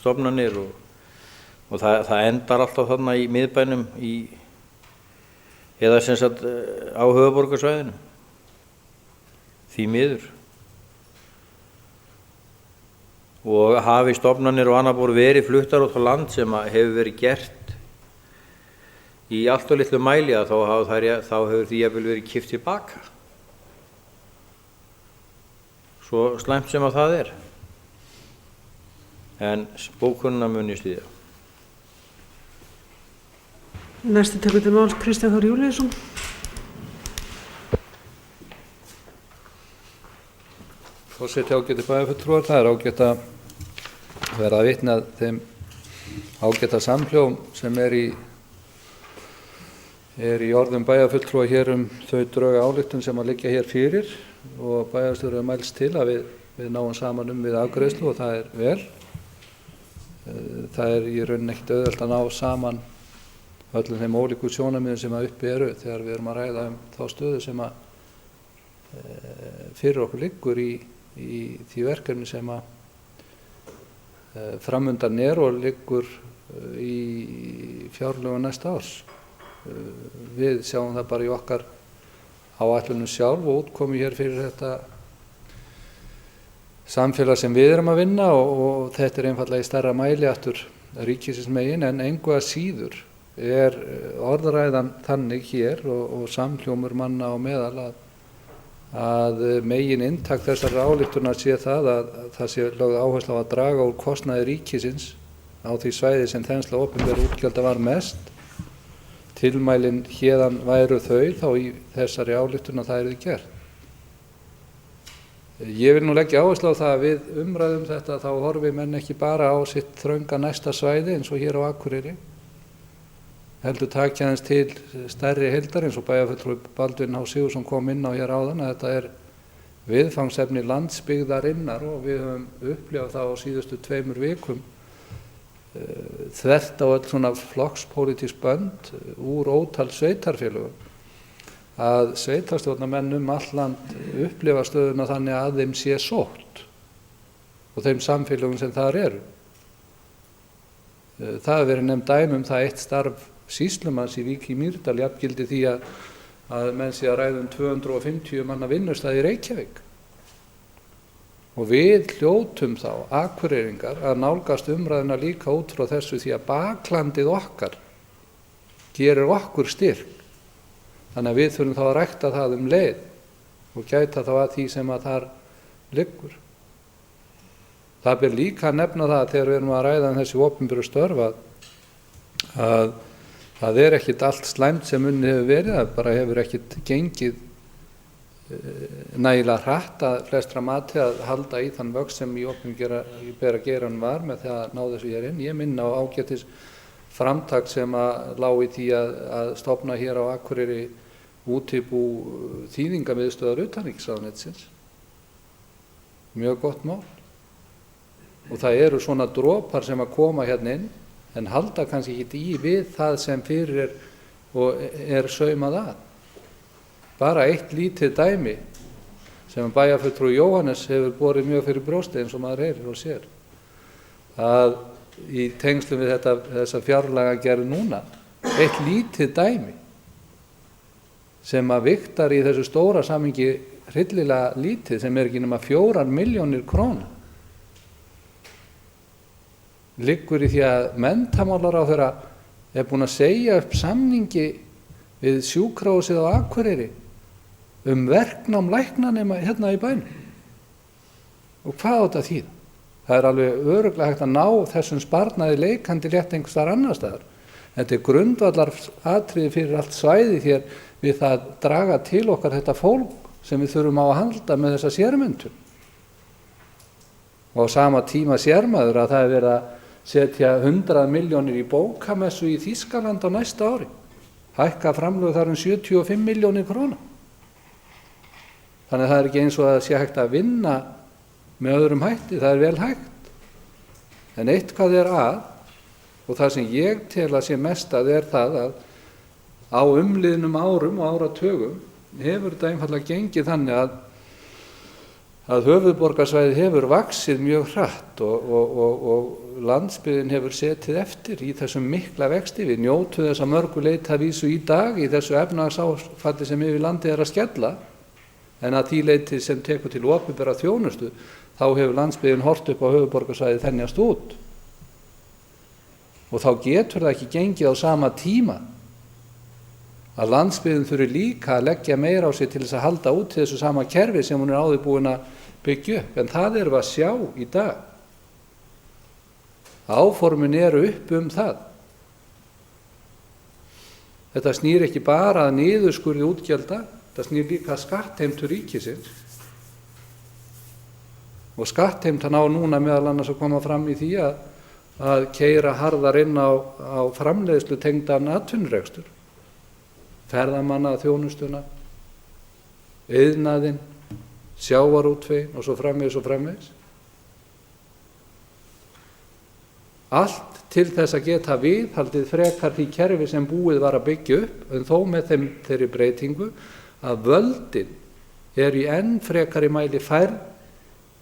stofnanir og það endar alltaf þarna í miðbænum eða sem sagt á höfuðborgarsvæðinu, því miður. Og hafi stofnanir og annað voru verið fluttar út á land sem hefur verið gert í allt og litlu mæli þá hefur því jafnvel verið kippt tilbaka. Svo slæmt sem að það er. En bókunina mun ég styðja. Næsti tekur til máls Kristján Þór Júlíusson. Forseti, ágæti bæjarfulltrúar, það er ágætt að vera að vitna þeim ágæta samhljóm sem er í orðum bæjarfulltrúa hér þau drög ályktun sem að liggja hér fyrir og bæjarstjóri mælst til að við náum saman við afgreiðslu og það er vel. Það er í rauninni ekkert auðvelt að ná saman öllum þeim ólíku sjónarmiðum sem að uppi eru þegar við erum að ræða þá stöðu sem að fyrir okkur liggur í því verkefni sem að framundan og liggur í fjárlögum næsta árs. Við sjáum það bara í okkar áætlunum sjálf og útkomu hér fyrir þetta samfélag sem við erum að vinna og þetta er einfaldlega í stærra mæli aftur ríkisins megin en engu að síður er orðræðan þannig hér og samhljómur manna á meðal að megin inntak þessar ályktunar sé það að það sé lögð áherslu á að draga úr kostnaði ríkisins á því svæði sem þensla opinberra útgjalda var mest. Tilmælin héðan væru þau þá í þessari ályktun að það yrði gert. Ég vil nú leggja áherslu á það að við umræðum þetta þá horfi menn ekki bara á sitt þrönga næsta svæði eins og hér á Akureyri. Heldur takja aðeins til stærri heildar eins og bæjarfulltrúi Baldvin H. Sigurðsson kom inn á hér áðan að þetta er viðfangsefni landsbyggðarinnar og við höfum upplifað það á síðustu 2 vikum þvert á öll svona flokkspólitísk bönd úr ótal sveitarfélögum að sveitarstjórnarmenn all land upplifa stöðuna þannig að þeim sé sótt og þeim samfélögum sem þar eru. Það hefur verið nefnt dæmi það eitt starf sýslumanns í Vík í Mýrdal jafngildi því að menn sé að ræða 250 manna vinnustað í Reykjavík. Og við hljótum þá, Akureyringar, að nálgast umræðuna líka út frá þessu því að baklandið okkar gerir okkur styrk. Þannig að við þurfum þá að rækta það leið og gæta þá að því sem að þar liggur. Það ber líka að nefna það þegar við erum að ræða þessi opinberu störf að það er ekkit allt slæmt sem unnið hefur verið, það bara hefur ekkit gengið nægilega hratt að flestra mati að halda í þann vöxt sem í opinbera geiranum var með það að ná þessu hér inn. Ég minna á ágætis framtak sem að lá í því að stofna hér á Akureyri útibú þýðingamiðstöðvar utanríkisráðuneytisins. Mjög gott mál. Og það eru svona dropar sem að koma hérna inn en halda kannski ekki í við það sem fyrir er saumað að. Bara eitt lítið dæmi sem bæjarfulltrúi Jóhannes hefur borið mjög fyrir brjósti eins og maður heyrir og sér. Að í tengslum við þessa fjárlagagerð núna, eitt lítið dæmi sem að vigtar í þessu stóra samhengi hryllilega lítið sem ekki nema 4 milljónir króna. Liggur í því að menntamálaráðherra er búinn að segja upp samningi við sjúkrahúsið á Akureyri verknám læknanema hérna í bænum. Og hvað á þetta þýða? Það er alveg örugglega hægt að ná þessum sparnaði leikandi rétt einhvers staðar annar staðar. Þetta er grundvallar atriði fyrir allt svæði hér við það að draga til okkar þetta fólk sem við þurfum á að halda með þessa sérmenntun. Og á sama tíma sér maður að það er verið að setja 100 milljónir í bókamessu í Þýskaland á næsta ári. Hækka framlög þar 75 milljónir króna. Þannig að það er ekki eins og að það sé hægt að vinna með öðrum hætti, það er vel hægt. En eitthvað er að, og það sem ég tel að sé mest að það að á umliðnum árum og áratugum hefur þetta einfaldlega gengið þannig að höfuðborgarsvæðið hefur vaxið mjög hratt og landsbyggðin hefur setið eftir í þessum mikla vexti. Við njótum þess að mörgu leyti að vísu í dag í þessu efnahagsáfalli sem yfir landið að skella, en að því leyti sem tekur til opinberrar þjónustu, þá hefur landsbyggðin horft upp á höfuðborgarsvæðið þenjast út. Og þá getur það ekki gengið á sama tíma að landsbyggðin þurfi líka að leggja meira á sig til þess að halda út til þessu sama kerfi sem hún áður búin að byggja upp. En það erum við að sjá í dag. Áformin eru upp það. Þetta snýr ekki bara að niðurskurði útgjalda, þetta snýr líka að skattheimtu ríkisins. Og skattheimtan á núna meðal annars að koma fram í því að keyra harðar inn á framleiðslu tengdan atvinnurekstur. Ferðamanna þjónustuna, iðnaðinn, sjávarútveginn og svo framvegis. Allt til þess að geta viðhaldið frekar því kerfi sem búið var að byggja upp, en þó með þeirri breytingu að völdin í enn frekari mæli færð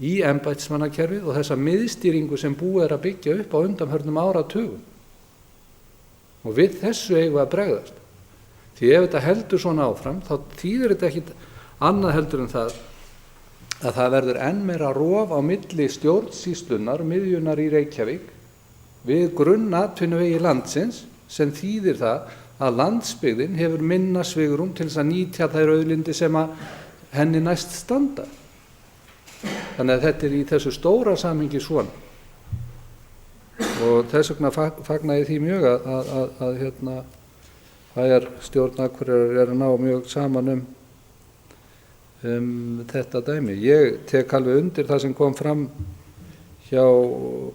í embættismannakerfið og þessa miðstýringu sem búið er að byggja upp á undanförnum áratugum. Og við þessu eigum við að bregðast. Því ef þetta heldur svona áfram, þá þýðir þetta ekkit annað heldur en það að það verður enn meira rof á milli stjórnsýslunnar, miðjunnar í Reykjavík, við grunnatvinnuvegi landsins, sem þýðir það að landsbyggðin hefur minna svigrúm til þess að nýta þær auðlindir sem að henni næst standa. Þannig að þetta í þessu stóra samhengi svona. Og þess vegna fagna ég því mjög að bæjarstjórn Akureyrar að ná mjög saman þetta dæmi. Ég tek alveg undir það sem kom fram hjá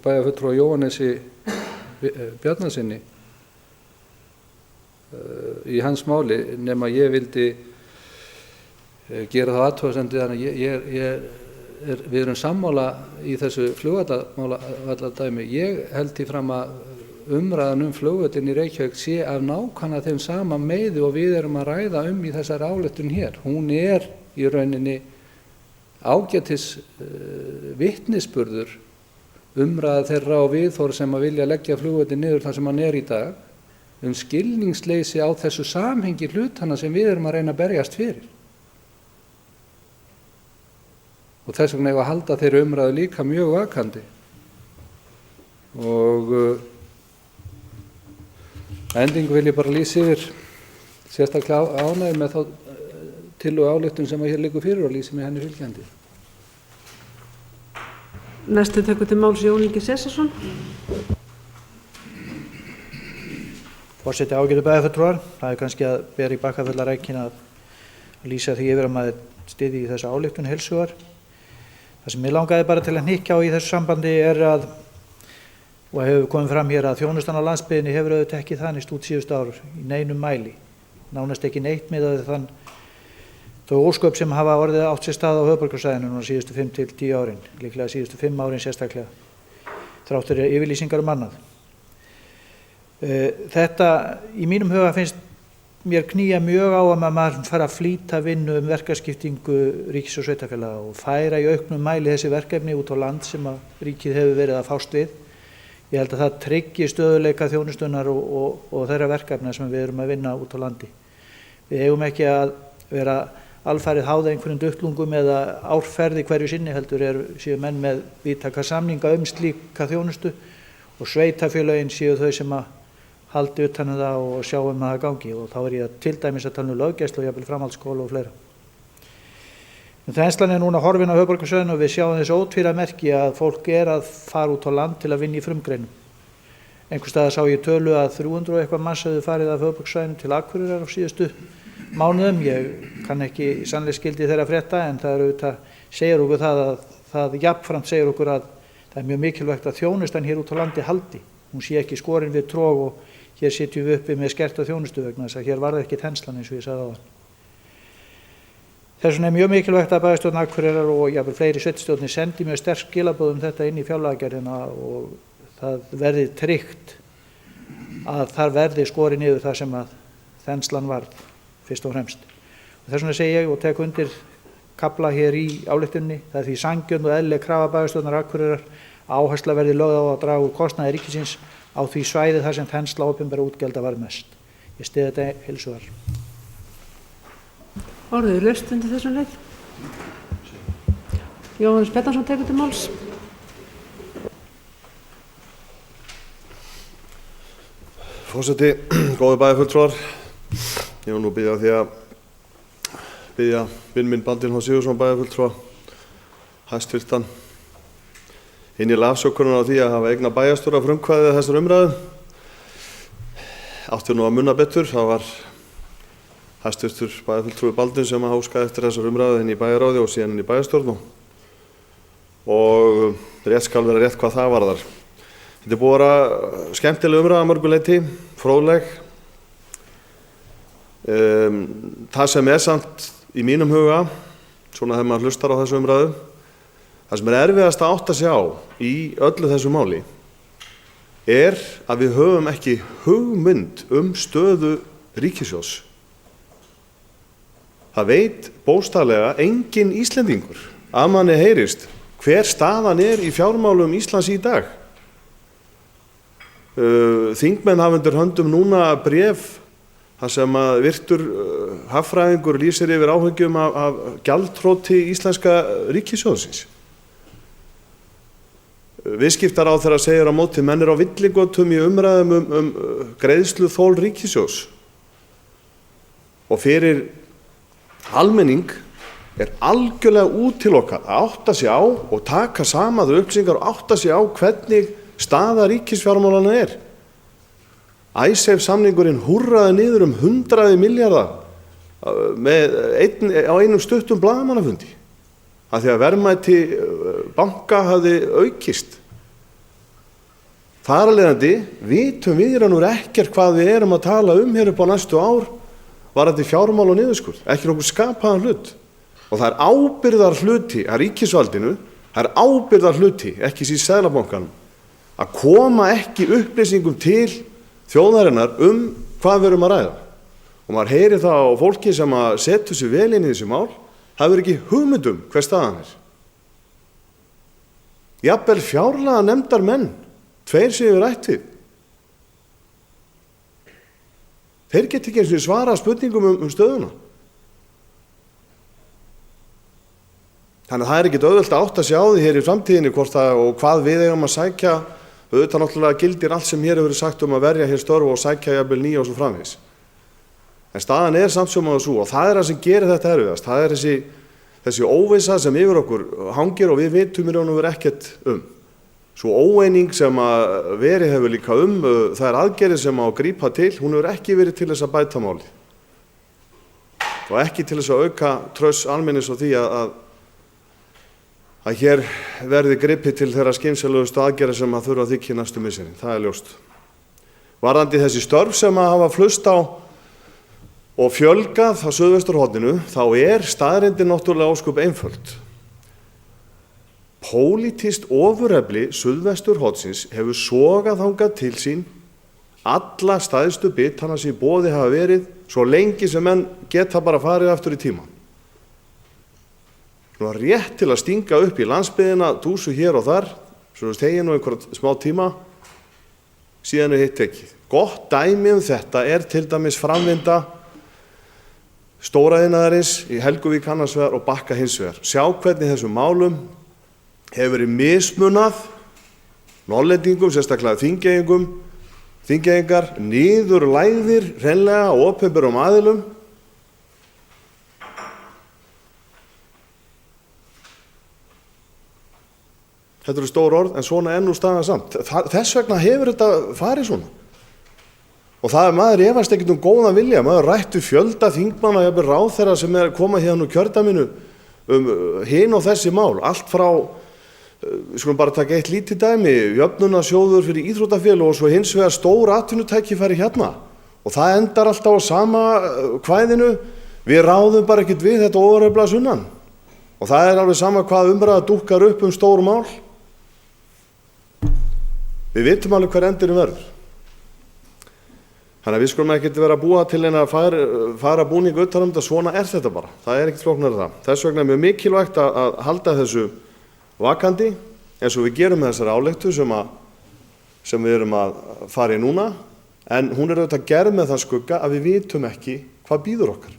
bæjarfulltrúa Jóhannesi Bjarnasyni í hans máli, nema ég vildi gera það athugasemd þannig við erum sammála í þessu flugvalladæmi. Ég held því fram að umræðan flugvöllinn í Reykjavík sé af nákvæmlega þeim sama meiði og við erum að ræða í þessari ályktun hér. Hún í rauninni ágætis vitnisburður umræða þeirra og viðhorf sem að vilja leggja flugvöllinn niður þar sem hann í dag, skilningsleysi á þessu samhengi hlutana sem við erum að reyna að berjast fyrir. Og þess vegna að halda þeirri umræðu líka mjög vakandi. Og endingu vil ég bara lýsa yfir sérstaklega ánægju með þá tillögu ályktun sem hér liggur fyrir og lýsi mig henni fylgjandi. Næstu tekur til máls Jón Ingi Sessarsson. Forseti, ágætu bæjarfulltrúar, það kannski að bera í Bakkafjallarækinn að lýsa því yfir að maður styðji í þessa ályktun heils hugar. Það sem mig langaði bara til að hnykkja á í þessu sambandi að og hefur komið fram hér að þjónustan á landsbyggðinni hefur auðvitað ekki þanist út síðustu ár í neinum mæli, nánast ekki neitt miðað við þau ósköp sem hafa orðið átt sér stað á höfuðborgarsvæðinu núna síðustu 5 til 10 árin, líklega síðustu 5 árin sérstaklega, þrátt fyrir yfirlýsingar annað. Þetta í mínum huga finnst mér knýja mjög á að maður fara að flýta vinnu verkaskiptingu ríkis og sveitarfélaga og færa í auknum mæli þessi verkefni út á land sem að ríkið hefur verið að fást við. Ég held að það tryggi stöðuleika þjónustunnar og þeirra verkefna sem við erum að vinna út á landi. Við eigum ekki að vera alfarið háð einhverjum duttlungum eða árferði hverju sinni, heldur séu menn með víðtæka samninga slíka þjónustu og sveitarfélögin séu þau sem að haldi utan það og sjá að það gangi, og þá ég til dæmis að tala löggæslu og jafnvel framhaldsskóla og fleira. Þenslan núna horfin á höfuðborgarsvæðinu og við sjáum þessu ótvíræða merki að fólk að fara út á land til að vinna í frumgreinum. Einhvers staðar sá ég tölu að 300 og eitthvað manns hefðu farið af höfuðborgarsvæðinu til Akureyrar á síðustu mánuðum. Ég kann ekki sannleiksgildi þeirra frétta, en það auðvitað segir okkur það jafnframt segir okkur að það mjög mikilvægt að þjónustan hér út á landi haldi. Hún sé ekki skorin við trog og hér sitjum við uppi með skerta þjónustu vegna þess að hér varð ekki þenslan eins og ég sagði áðan. Þess vegna mjög mikilvægt að bæjarstjórn Akureyrar og jafnvel fleiri sveitarstjórnir sendi mjög sterk skilaboð þetta inn í fjárlagagerðina og það verði tryggt að þar verði skorið niður það sem að þenslan varð fyrst og fremst. Og þess vegna segi ég og tek undir kafla hér í ályktuninni, það er því sanngjörn og eðlileg krafa bæjarstjórnar Akureyrar áhersla verði lögð á að draga úr kostnaði ríkisins á því svæði þar sem þensla opinberra útgjalda var mest. Ég styð þetta heils hugar. Orðið er laust undir þessum leið. Jóhannes Bjarnason tekur til máls. Forseti, góðir bæjarfulltrúar, ég vil nú biðja því að biðja vinn minn Baldvin H. Sigurðsson bæjarfulltrúa, hæstvirtan, innilega afsökunar á því að hafa eigna bæjarstjóra frumkvæðið þessar umræðu. Áttu nú að munna betur, það var hæstvirtur bæjarfulltrúi Baldvin sem að óskaði eftir þessar umræðu inn í bæjarráði og síðan inn í bæjarstjórn og rétt skal vera rétt hvað það varðar. Þetta er búið að vera skemmtileg umræða að mörgu leyti, fróðleg. Það sem er samt í mínum huga, svona þegar maður hlustar á þessu umræðu, það sem er erfiðast að átta sig á í öllu þessu máli er að við höfum ekki hugmynd stöðu ríkissjóðs. Það veit bókstaflega enginn Íslendingur að manni heyrist hver staðan er í fjármálum Íslands í dag. Þingmenn hafa undir höndum núna bréf þar sem að virtur hagfræðingur lýsir yfir áhyggjum af gjaldþroti íslenska ríkissjóðsins. Viðskiptaráðherra segir á móti menn eru á villigötum í umræðum greiðsluþol ríkissjóðs og fyrir almenning er algjörlega útilokað að átta sig á og taka saman þau upplýsingar og átta sig á hvernig staða ríkisfjármálanna er. Icesave samningurinn húrraði niður 100 milljarða á einum stuttum blaðamannafundi af því að verðmæti banka hafði aukist. Þar af leiðandi vitum við í raun og veru ekkert hvað við erum að tala hér upp á næstu ár varðandi fjármál og niðurskurð, ekki nokkuð skapaðan hlut. Og það er ábyrgðar hluti að ríkisvaldinu, það er ábyrgðar hluti, ekki síst Seðlabankanum, að koma ekki upplýsingum til þjóðarinnar hvað við erum að ræða. Og maður heyrir það á fólki sem að setur sig vel inn í þessi mál, það er ekki hugmyndum hver staðan er. Jafnvel fjárlaga nefndar menn, 2 sem við rætt við. Þeir geta ekki eins og svara spurningum stöðuna. Þannig að það er ekkert auðvelt að átta sig á því hér í framtíðinni hvort það og hvað við eigum að sækja. Auðvitað náttúrulega gildir allt sem hér hefur verið sagt að verja hér störf og sækja jafnvel nýja og svo framvegis. En staðan er samt sem áður sú og það er það sem gerir þetta erfiðast. Það er þessi óvissa sem yfir okkur hangir og við vitum í raun og veru ekkert Svo óeining sem að verið hefur líka það er aðgerðir sem á að grípa til, hún hefur ekki verið til þess að bæta máli. Og ekki til þess að auka traust almennings á því að hér verði gripið til þeirra skynsamlegustu aðgerða sem að þurfa að þykja næstu misserin, það er ljóst. Varðandi þessi störf sem að hafa flust á og fjölgað á Suðvesturhorninu, þá er staðreyndin náttúrulega ósköp einföld. Pólitískt ofurefli Suðvesturhornsins hefur sogað þangað til sín alla stærstu bitana sem í boði hafa verið svo lengi sem menn geta bara farið aftur í tímann. Nú er rétt til að stinga upp í landsbyggðina dúsu hér og þar, svo þegið nú einhvern smá tíma, síðan er hitt tekið. Gott dæmi þetta er til dæmis framvinda stóraðinaðarins í Helguvík annars vegar og Bakka hins vegar. Sjá hvernig þessum málum hefur verið mismunað Norðlendingum, sérstaklega þingeyingar, niðurlægðir hreinlega á opinberum aðilum. Þetta eru stór orð, en svona nú staðan samt. Þess vegna hefur þetta farið svona. Og það er maður efast ekkert góðan vilja, maður rætt við fjölda þingmanna, jafnvel ráðherra sem er að koma hérna úr kjördæminu hin og þessi mál, allt frá við skulum bara taka eitt lítið dæmi, jöfnunarsjóður fyrir íþróttafélög og svo hins vegar stór atvinnutækifæri hérna. Og það endar alltaf á sama kvæðinu, við ráðum bara ekkert við þetta ofurefla sunnan. Og það er alveg sama hvað umræða dúkkar upp stór mál. Við vitum alveg hver endurinn verður. Þannig að við skulum ekkert vera að búa til eina fara búning utan þetta, svona þetta bara. Það ekkert flóknara það. Þess vegna mjög mikilvægt að halda þessu vakandi eins og við gerum með þessari ályktu sem við erum að fara í núna, en hún auðvitað gerð með það skugga að við vitum ekki hvað býður okkar.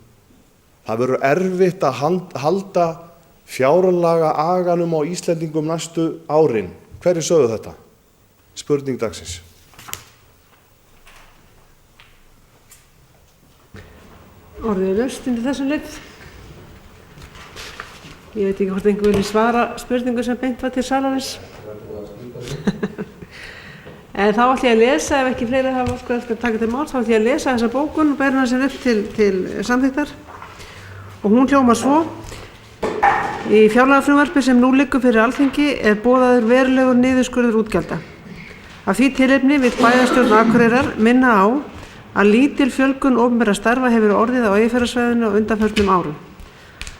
Það verður erfitt að halda fjárlaga aganum á Íslendingum næstu árin. Hverju sögðu þetta? Spurning dagsins. Orðið laust undir þessum leið. Ég veit ekki hvort einhver vilji svara spurningu sem beint var til salarins. En þá ætla ég að lesa, ef ekki fleiri hafa óskað eftir að taka til máls, þá ætla ég að lesa þessa bókun og bera hana sér upp til samþykktar. Og hún hljómar svo: Í fjárlagafrumvarpi sem nú liggur fyrir Alþingi boðaður verulegur niðurskurður útgjalda. Af því tilefni vill bæjarstjórn Akureyrar minna á að lítil fjölgun opinberra starfa hefur orðið á Eyjafjarðarsvæðinu á undanförnum árum.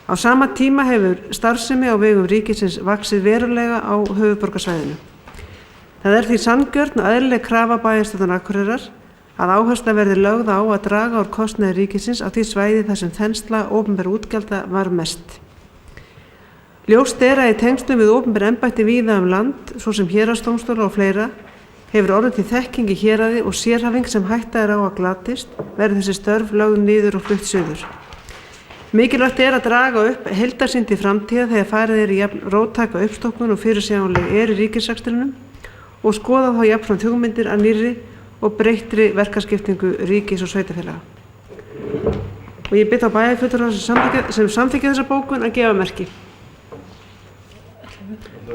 Á sama tíma hefur starfsemi á vegum ríkisins vaxið verulega á höfuðborgarsvæðinu. Það því sanngjörn og eðlileg krafa bæjarstjórnar Akureyrar að áhersla verði lögð á að draga úr kostnaði ríkisins á því svæði þar sem þensla opinberra útgjalda var mest. Ljóst að í tengslum við opinber embætti víða land, svo sem héraðsdómstóla og fleira, hefur orðið til þekking í héraði og sérhæfing sem hætta á að glatist, verði þessi störf lögð niður og flutt suður. Mikilvægt að draga upp heildarsýn til framtíðar þegar farið í jafn róttæka uppstokkun og fyrirsjáanleg í ríkisrekstrinum og skoða þá jafnframt hugmyndir að nýrri og breyttri verkaskiptingu ríkis og sveitarfélaga. Og ég bið þá bæjarfulltrúa sem samþykkja þessa bókun að gefa merki.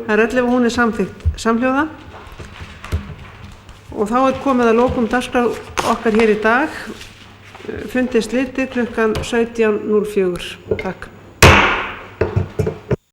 Það 11 og hún samþykkt samhljóða. Og þá komið að lokum dagskrár okkar hér í dag. Fundið slitið klukkan 17:04. Takk.